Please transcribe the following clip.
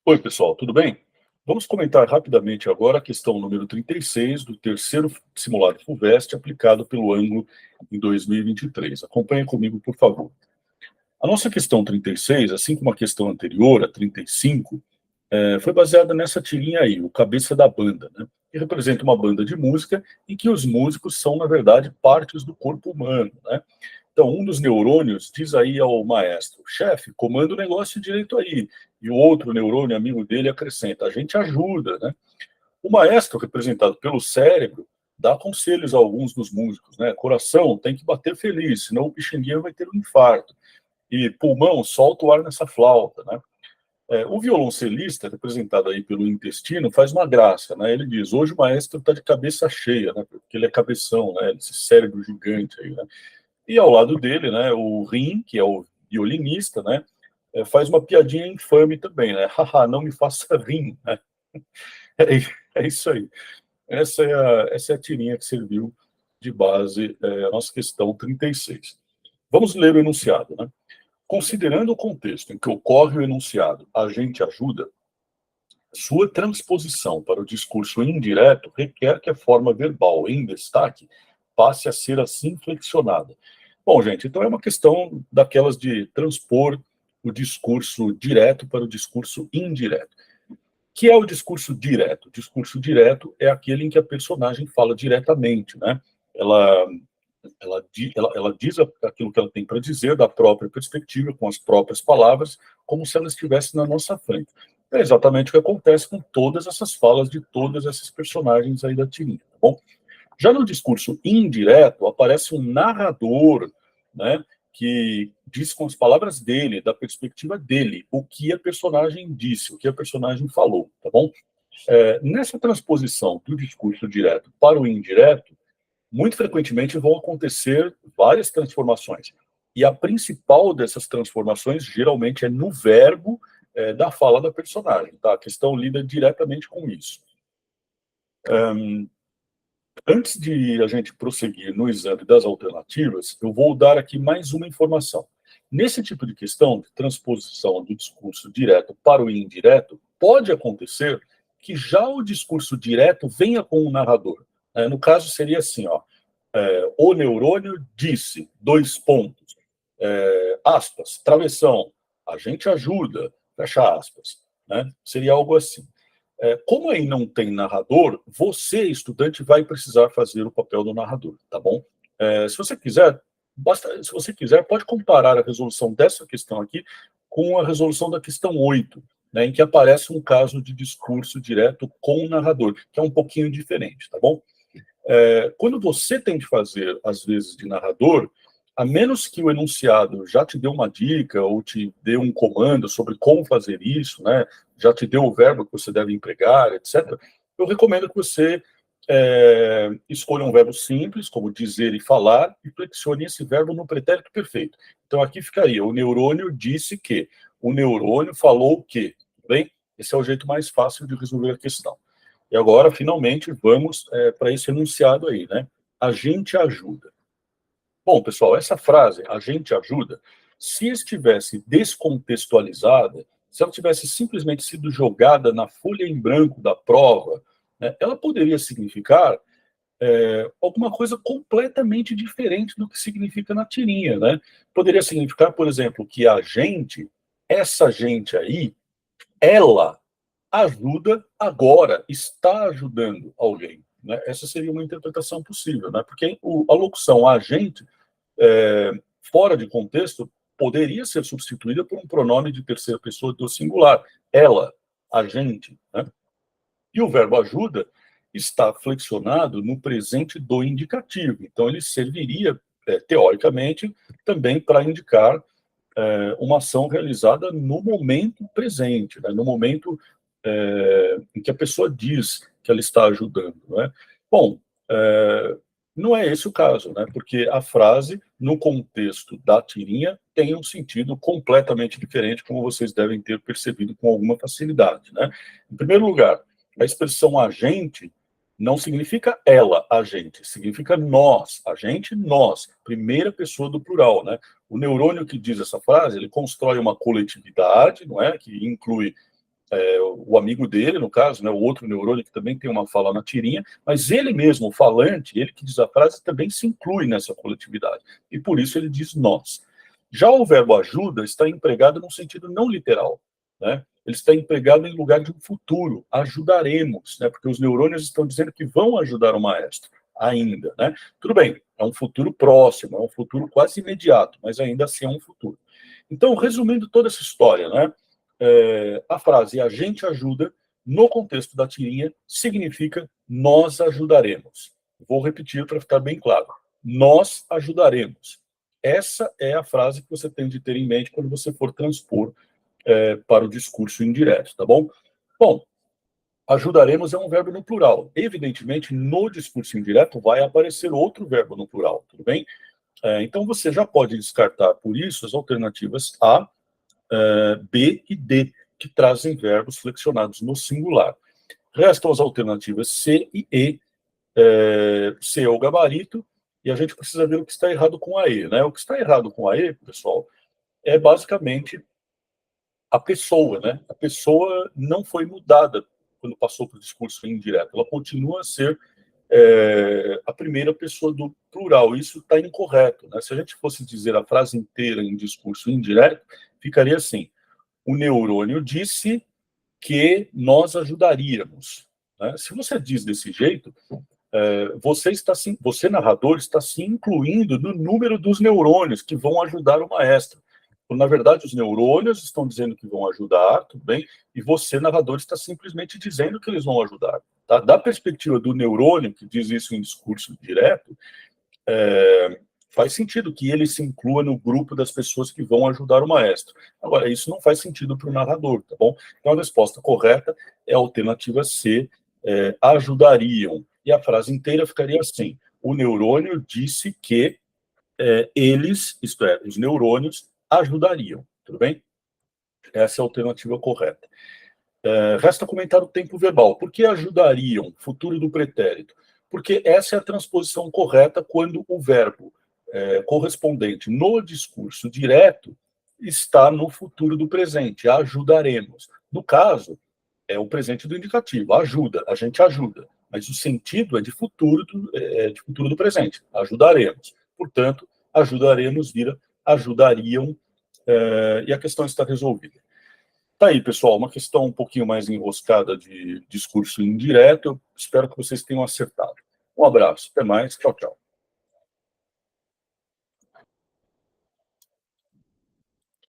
Oi, pessoal, tudo bem? Vamos comentar rapidamente agora a questão número 36 do terceiro simulado FUVEST aplicado pelo ângulo em 2023. Acompanhe comigo, por favor. A nossa questão 36, assim como a questão anterior, a 35, foi baseada nessa tirinha aí, o cabeça da banda, né? Que representa uma banda de música em que os músicos são, na verdade, partes do corpo humano, né? Então, um dos neurônios diz aí ao maestro: chefe, comanda o negócio direito aí. E o outro neurônio, amigo dele, acrescenta: a gente ajuda, né? O maestro, representado pelo cérebro, dá conselhos a alguns dos músicos, né? Coração, tem que bater feliz, senão o pixinguinha vai ter um infarto. E pulmão, solta o ar nessa flauta, né? O violoncelista, representado aí pelo intestino, faz uma graça, né? Ele diz: hoje o maestro está de cabeça cheia, né? Porque ele é cabeção, né? Esse cérebro gigante aí, né? E ao lado dele, né, o Rim, que é o violinista, né, faz uma piadinha infame também, né? Haha, não me faça rim, né? É isso aí. Essa é a tirinha que serviu de base a nossa questão 36. Vamos ler o enunciado, né? Considerando o contexto em que ocorre o enunciado, a gente ajuda, sua transposição para o discurso indireto requer que a forma verbal em destaque passe a ser assim flexionada. Bom, gente, então é uma questão daquelas de transpor o discurso direto para o discurso indireto. Que é o discurso direto? O discurso direto é aquele em que a personagem fala diretamente, né? Ela, ela diz aquilo que ela tem para dizer da própria perspectiva, com as próprias palavras, como se ela estivesse na nossa frente. É exatamente o que acontece com todas essas falas de todas essas personagens aí da tirinha, tá bom? Já no discurso indireto, aparece um narrador, né, que diz com as palavras dele, da perspectiva dele, o que a personagem disse, o que a personagem falou, tá bom? Nessa transposição do discurso direto para o indireto, muito frequentemente vão acontecer várias transformações. E a principal dessas transformações, geralmente, é no verbo da fala da personagem, tá? A questão lida diretamente com isso. Antes de a gente prosseguir no exame das alternativas, eu vou dar aqui mais uma informação. Nesse tipo de questão, de transposição do discurso direto para o indireto, pode acontecer que já o discurso direto venha com o narrador. No caso, seria assim, ó, o neurônio disse, dois pontos, aspas, travessão, a gente ajuda, fecha aspas. Né? Seria algo assim. Como aí não tem narrador, você, estudante, vai precisar fazer o papel do narrador, tá bom? Se você quiser, se você quiser, pode comparar a resolução dessa questão aqui com a resolução da questão 8, né, em que aparece um caso de discurso direto com o narrador, que é um pouquinho diferente, tá bom? Quando você tem de fazer, às vezes, de narrador, a menos que o enunciado já te dê uma dica ou te dê um comando sobre como fazer isso, né, já te deu o verbo que você deve empregar, etc., eu recomendo que você escolha um verbo simples, como dizer e falar, e flexione esse verbo no pretérito perfeito. Então, aqui ficaria: o neurônio disse que, o neurônio falou que, bem? Esse é o jeito mais fácil de resolver a questão. E agora, finalmente, vamos para esse enunciado aí, né? A gente ajuda. Bom, pessoal, essa frase, a gente ajuda, se estivesse descontextualizada, se ela tivesse simplesmente sido jogada na folha em branco da prova, né, ela poderia significar alguma coisa completamente diferente do que significa na tirinha, né? Poderia significar, por exemplo, que a gente, essa gente aí, ela ajuda agora, está ajudando alguém. Né? Essa seria uma interpretação possível, né? Porque a locução agente, fora de contexto, poderia ser substituída por um pronome de terceira pessoa do singular. Ela, a gente. Né? E o verbo ajuda está flexionado no presente do indicativo. Então, ele serviria, teoricamente, também para indicar uma ação realizada no momento presente, né? No momento em que a pessoa diz que ela está ajudando. Né? Bom, não é esse o caso, né? Porque a frase, no contexto da tirinha, tem um sentido completamente diferente, como vocês devem ter percebido com alguma facilidade. Né? Em primeiro lugar, a expressão agente não significa ela, a gente, significa nós, a gente, nós, primeira pessoa do plural, né? O neurônio que diz essa frase, ele constrói uma coletividade, não é? Que inclui o amigo dele, no caso, né, o outro neurônio que também tem uma fala na tirinha, mas ele mesmo, o falante, ele que diz a frase, também se inclui nessa coletividade. E por isso ele diz nós. Já o verbo ajuda está empregado num sentido não literal, né? Ele está empregado em lugar de um futuro, ajudaremos, né? Porque os neurônios estão dizendo que vão ajudar o maestro ainda, né? Tudo bem, é um futuro próximo, é um futuro quase imediato, mas ainda assim é um futuro. Então, resumindo toda essa história, né? A frase a gente ajuda, no contexto da tirinha, significa nós ajudaremos. Vou repetir para ficar bem claro. Nós ajudaremos. Essa é a frase que você tem de ter em mente quando você for transpor para o discurso indireto, tá bom? Bom, ajudaremos é um verbo no plural. Evidentemente, no discurso indireto vai aparecer outro verbo no plural, tudo bem? Então, você já pode descartar, por isso, as alternativas A, B e D, que trazem verbos flexionados no singular. Restam as alternativas C e E. C é o gabarito, e a gente precisa ver o que está errado com a E, né? O que está errado com a E, pessoal, é basicamente a pessoa, né? A pessoa não foi mudada quando passou para o discurso indireto. Ela continua a ser a primeira pessoa do plural. Isso está incorreto, né? Se a gente fosse dizer a frase inteira em discurso indireto, ficaria assim: o neurônio disse que nós ajudaríamos, né? Se você diz desse jeito, você, narrador, está se incluindo no número dos neurônios que vão ajudar o maestro. Quando, na verdade, os neurônios estão dizendo que vão ajudar, tudo bem, e você, narrador, está simplesmente dizendo que eles vão ajudar. Tá? Da perspectiva do neurônio, que diz isso em discurso direto, faz sentido que ele se inclua no grupo das pessoas que vão ajudar o maestro. Agora, isso não faz sentido para o narrador, tá bom? Então, a resposta correta é a alternativa C, ajudariam. E a frase inteira ficaria assim: o neurônio disse que eles, isto é, os neurônios, ajudariam. Tudo bem? Essa é a alternativa correta. Resta comentar o tempo verbal. Por que ajudariam? Futuro do pretérito. Porque essa é a transposição correta quando o verbo correspondente no discurso direto está no futuro do presente. Ajudaremos. No caso, é o presente do indicativo. Ajuda, a gente ajuda. Mas o sentido é de futuro do presente. Ajudaremos. Portanto, ajudaremos vira ajudariam, e a questão está resolvida. Tá aí, pessoal, uma questão um pouquinho mais enroscada de discurso indireto. Eu espero que vocês tenham acertado. Um abraço, até mais, tchau, tchau.